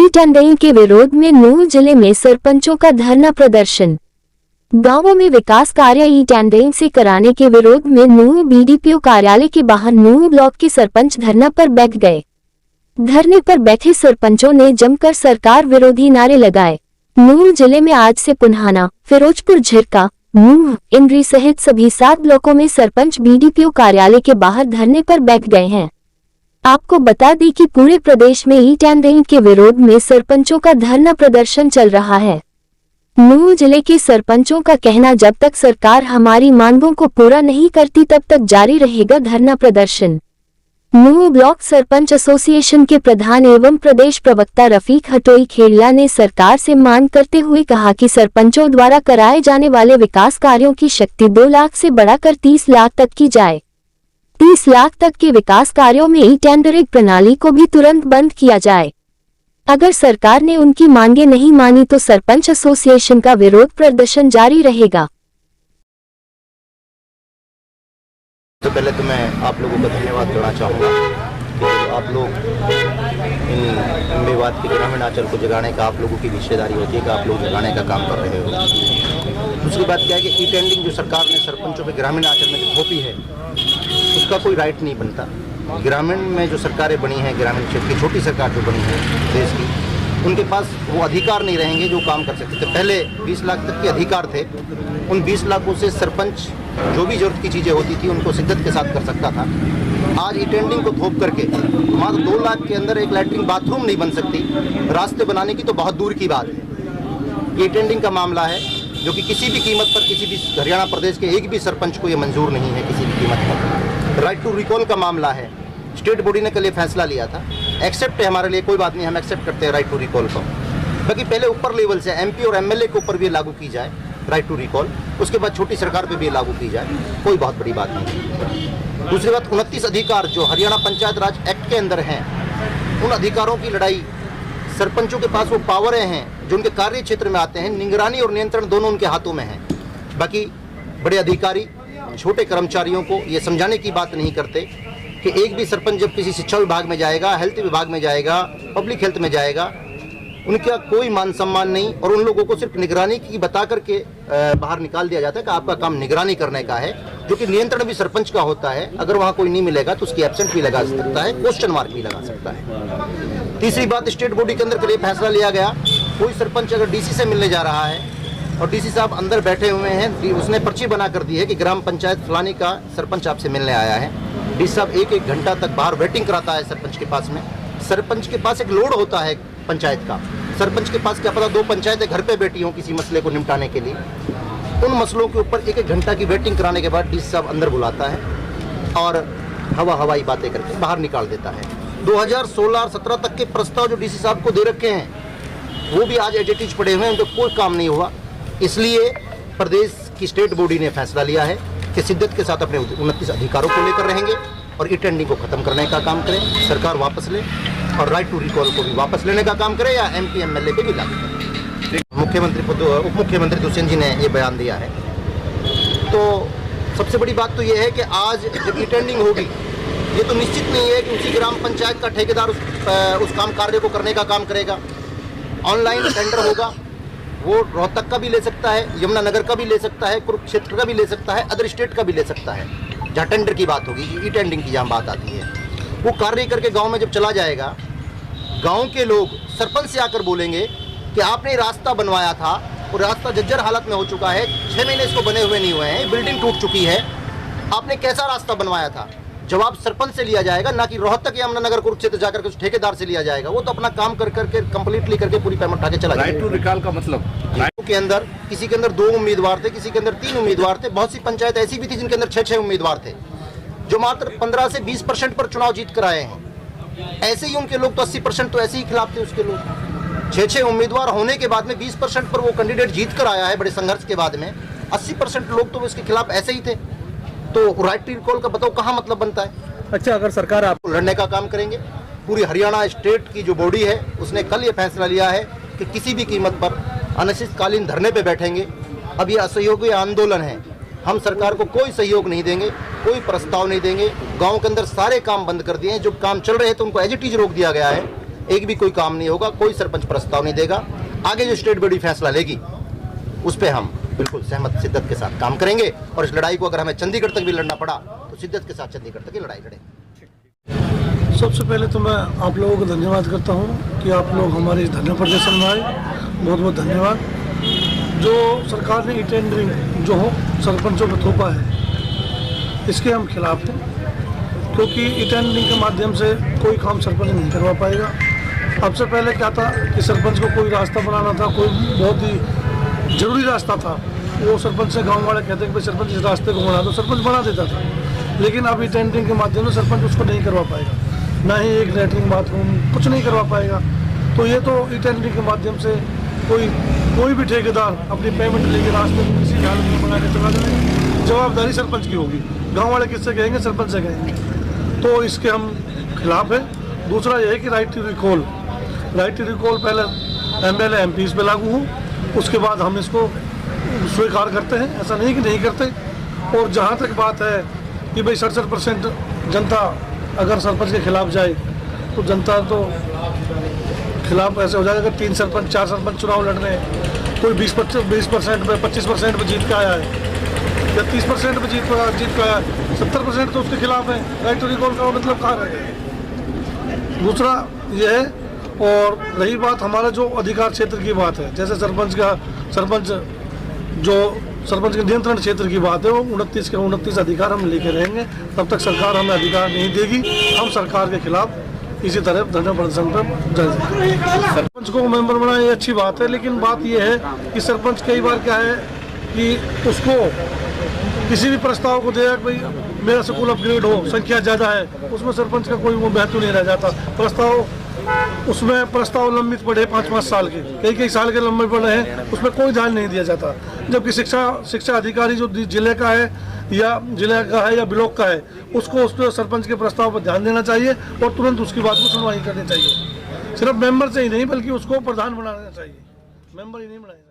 Tendering के विरोध में नूंह जिले में सरपंचों का धरना प्रदर्शन। गांवों में विकास कार्य ई टेंडरिंग से कराने के विरोध में नूंह बीडीपीओ कार्यालय के बाहर नूंह ब्लॉक के सरपंच धरना पर बैठ गए। धरने पर बैठे सरपंचों ने जमकर सरकार विरोधी नारे लगाए। नूंह जिले में आज से पुन्हाना, फिरोजपुर, झिरका, नूंह, इंद्री सहित सभी 7 ब्लॉकों में सरपंच बीडीपीओ कार्यालय के बाहर धरने पर बैठ गए हैं। आपको बता दें कि पूरे प्रदेश में ई टेंडरिंग के विरोध में सरपंचों का धरना प्रदर्शन चल रहा है। नूंह जिले के सरपंचों का कहना, जब तक सरकार हमारी मांगों को पूरा नहीं करती तब तक जारी रहेगा धरना प्रदर्शन। नूंह ब्लॉक सरपंच एसोसिएशन के प्रधान एवं प्रदेश प्रवक्ता रफीक हटोई खेड़िया ने सरकार से मांग करते हुए कहा कि सरपंचों द्वारा कराए जाने वाले विकास कार्यों की शक्ति 2 लाख से बढ़ाकर 30 लाख तक की जाए। 30 लाख तक के विकास कार्यों में ई टेंडरिंग प्रणाली को भी तुरंत बंद किया जाए। अगर सरकार ने उनकी मांगे नहीं मानी तो सरपंच एसोसिएशन का विरोध प्रदर्शन जारी रहेगा। तो पहले तो मैं आप लोगों का धन्यवाद देना चाहूँगा कि आप लोग इन विवाद के ग्रामीण आंचल को जगाने का आप लोगों की हिस्सेदारी होती है कि आप लोग जगाने का काम कर रहे हो। दूसरी बात क्या है कि ई टेंडरिंग जो सरकार ने सरपंचों पे ग्रामीण आंचल में थोपी है उसका कोई राइट नहीं बनता। ग्रामीण में जो सरकारें बनी हैं, ग्रामीण क्षेत्र की छोटी सरकार जो बनी है देश की, उनके पास वो अधिकार नहीं रहेंगे जो काम कर सकते थे। पहले 20 लाख तक के अधिकार थे। उन 20 लाखों से सरपंच जो भी जरूरत की चीज़ें होती थी उनको शिद्दत के साथ कर सकता था। आज ई टेंडरिंग को थोप करके मात्र 2 लाख के अंदर एक लैट्रिन बाथरूम नहीं बन सकती, रास्ते बनाने की तो बहुत दूर की बात है। ई टेंडरिंग का मामला है जो कि किसी भी कीमत पर किसी भी हरियाणा प्रदेश के एक भी सरपंच को ये मंजूर नहीं है किसी भी कीमत पर। राइट टू रिकॉल का मामला है। स्टेट बॉडी ने कल ये फैसला लिया था, एक्सेप्ट है हमारे लिए, कोई बात नहीं, हम एक्सेप्ट करते हैं राइट टू रिकॉल को। बाकी पहले ऊपर लेवल से एमपी और एमएलए के ऊपर भी लागू की जाए राइट टू रिकॉल, उसके बाद छोटी सरकार पे भी लागू की जाए, कोई बहुत बड़ी बात नहीं। दूसरी बात, 29 अधिकार जो हरियाणा पंचायत राज एक्ट के अंदर हैं, उन अधिकारों की लड़ाई, सरपंचों के पास वो पावरें हैं जो उनके कार्य क्षेत्र में आते हैं, निगरानी और नियंत्रण दोनों उनके हाथों में है। बाकी बड़े अधिकारी छोटे कर्मचारियों को ये समझाने की बात नहीं करते कि एक भी सरपंच जब किसी शिक्षा विभाग में जाएगा, हेल्थ विभाग में जाएगा, पब्लिक हेल्थ में जाएगा, उनका कोई मान सम्मान नहीं और उन लोगों को सिर्फ निगरानी की बता करके बाहर निकाल दिया जाता है कि आपका काम निगरानी करने का है, जो कि नियंत्रण भी सरपंच का होता है। अगर वहाँ कोई नहीं मिलेगा तो उसकी एब्सेंट भी लगा सकता है, क्वेश्चन मार्क भी लगा सकता है। तीसरी बात, स्टेट बॉडी के अंदर कल फैसला लिया गया, कोई सरपंच अगर डीसी से मिलने जा रहा है और डीसी साहब अंदर बैठे हुए हैं, उसने पर्ची बना कर दी है कि ग्राम पंचायत फलानी का सरपंच आपसे मिलने आया है, डीसी साहब 1-1 घंटा तक बाहर वेटिंग कराता है सरपंच के पास में। सरपंच के पास एक लोड होता है पंचायत का, सरपंच के पास क्या पता 2 पंचायतें घर पे बैठी हों किसी मसले को निपटाने के लिए। उन मसलों के ऊपर 1-1 घंटा की वेटिंग कराने के बाद डीसी साहब अंदर बुलाता है और हवाई बातें करके बाहर निकाल देता है। 2016 और 17 तक के प्रस्ताव जो डीसी साहब को दे रखे हैं वो भी आज एडिटिज पड़े हुए हैं, उनको कोई काम नहीं हुआ। इसलिए प्रदेश की स्टेट बॉडी ने फैसला लिया है कि शिद्दत के साथ अपने 29 अधिकारों को लेकर रहेंगे और ई टेंडरिंग को खत्म करने का काम करें, सरकार वापस ले और राइट टू रिकॉल को भी वापस लेने का काम करे या एमपी एमएलए पे भी लागू करें। मुख्यमंत्री उप मुख्यमंत्री दुष्यंत जी ने ये बयान दिया है। तो सबसे बड़ी बात तो ये है कि आज जब ई टेंडरिंग होगी, ये तो निश्चित नहीं है कि उसी ग्राम पंचायत का ठेकेदार उस काम कार्य को करने का काम करेगा। ऑनलाइन टेंडर होगा, वो रोहतक का भी ले सकता है, यमुनानगर का भी ले सकता है, कुरुक्षेत्र का भी ले सकता है, अदर स्टेट का भी ले सकता है। जहाँ टेंडर की बात होगी, ई टेंडरिंग की जहाँ बात आती है, वो कार्य करके गांव में जब चला जाएगा, गांव के लोग सरपंच से आकर बोलेंगे कि आपने रास्ता बनवाया था और रास्ता जर्जर हालत में हो चुका है, 6 महीने इसको बने हुए नहीं हुए हैं, बिल्डिंग टूट चुकी है, आपने कैसा रास्ता बनवाया था। जवाब सरपंच से लिया जाएगा, ना कि रोहतक या यमुनानगर कुरुक्षेत्र जाकर के ठेकेदार से लिया जाएगा। वो तो अपना काम कर करके कंप्लीटली करके पूरी पेमेंट उठा के चला जाएगा। राइट टू रिकॉल का मतलब के अंदर किसी के अंदर 2 उम्मीदवार थे, किसी के अंदर 3 उम्मीदवार थे, बहुत सी पंचायत ऐसी भी थी जिनके अंदर 6-6 उम्मीदवार थे जो मात्र 15 से 20% पर चुनाव जीत कर आए हैं। ऐसे ही उनके लोग तो 80% तो ऐसे ही खिलाफ थे उसके लोग। 6-6 उम्मीदवार होने के बाद में 20% पर वो कैंडिडेट जीत कर आया है बड़े संघर्ष के बाद में, 80% लोग तो उसके खिलाफ ऐसे ही थे। तो राइट टू रिकॉल का बताओ कहाँ मतलब बनता है। अच्छा, अगर सरकार आपको लड़ने का काम करेंगे, पूरी हरियाणा स्टेट की जो बॉडी है उसने कल ये फैसला लिया है कि किसी भी कीमत पर अनिश्चितकालीन धरने पे बैठेंगे। अब ये असहयोगी आंदोलन है, हम सरकार को कोई सहयोग नहीं देंगे, कोई प्रस्ताव नहीं देंगे। गांव के अंदर सारे काम बंद कर दिए हैं, जो काम चल रहे थे उनको एज इट इज रोक दिया गया है। एक भी कोई काम नहीं होगा, कोई सरपंच प्रस्ताव नहीं देगा। आगे जो स्टेट बॉडी फैसला लेगी उस पर हम बिल्कुल सहमत शिद्दत के साथ काम करेंगे और इस लड़ाई को अगर हमें चंडीगढ़ तक भी लड़ना पड़ा तो शिद्दत के साथ चंडीगढ़ तक की लड़ाई लड़ेंगे। सबसे पहले तो मैं आप लोगों को धन्यवाद करता हूं कि आप लोग हमारे इस धरना प्रदर्शन में आए, बहुत बहुत धन्यवाद। जो सरकार ने ई-टेंडरिंग जो हो सरपंचों पर थोपा है, इसके हम खिलाफ हैं, क्योंकि ई-टेंडरिंग के माध्यम से कोई काम सरपंच नहीं करवा पाएगा। अब से पहले क्या था कि सरपंच को कोई रास्ता बनाना था, कोई बहुत ही जरूरी रास्ता था, वो सरपंच से गाँव वाले कहते कि भाई सरपंच इस रास्ते को बना दो, सरपंच बना देता था। लेकिन अब ई-टेंडरिंग के माध्यम से सरपंच उसको नहीं करवा पाएगा, ना ही एक लैट्रिन बाथरूम कुछ नहीं करवा पाएगा। तो ये तो ई-टेंडरिंग के माध्यम से कोई भी ठेकेदार अपनी पेमेंट लेके रास्ते को किसी हालत में बना के चला जाए, जवाबदारी सरपंच की होगी। गांव वाले किससे कहेंगे? सरपंच से कहेंगे। तो इसके हम खिलाफ है। दूसरा ये है कि राइट टू रिकॉल पहले एमएलए एमपीज़ पे लागू हो, उसके बाद हम इसको स्वीकार करते हैं, ऐसा नहीं कि नहीं करते। और जहाँ तक बात है कि भाई 67% जनता अगर सरपंच के खिलाफ जाए तो जनता तो खिलाफ ऐसे हो जाएगा कि 3 सरपंच 4 सरपंच चुनाव लड़ रहे हैं, कोई 20% पे 25% पे जीत के आया है या 30% पे जीत के आया है, 70% तो उसके खिलाफ है। राइट टू रिकॉल का मतलब कहाँ रह गया? दूसरा ये है। और रही बात हमारा जो अधिकार क्षेत्र की बात है, जैसे सरपंच के नियंत्रण क्षेत्र की बात है, वो 29 के 29 अधिकार हम लेके रहेंगे। तब तक सरकार हमें अधिकार नहीं देगी, हम सरकार के खिलाफ इसी तरह धरना प्रदर्शन पर जाएंगे। सरपंच को मेंबर बनाना ये अच्छी बात है, लेकिन बात ये है कि सरपंच कई बार क्या है कि उसको किसी भी प्रस्ताव को देगा, भाई मेरा स्कूल अपग्रेड हो, संख्या ज़्यादा है, उसमें सरपंच का कोई वो महत्व नहीं रह जाता। प्रस्ताव लंबित पड़े 5-5 साल के, कई साल के लंबे पड़े हैं, उसमें कोई ध्यान नहीं दिया जाता। जबकि शिक्षा अधिकारी जो जिले का है या ब्लॉक का है, उसको उस पर सरपंच के प्रस्ताव पर ध्यान देना चाहिए और तुरंत उसकी बात को सुनवाई करनी चाहिए। सिर्फ मेंबर से ही नहीं बल्कि उसको प्रधान बनाना चाहिए, मेंबर ही नहीं बनाएगा।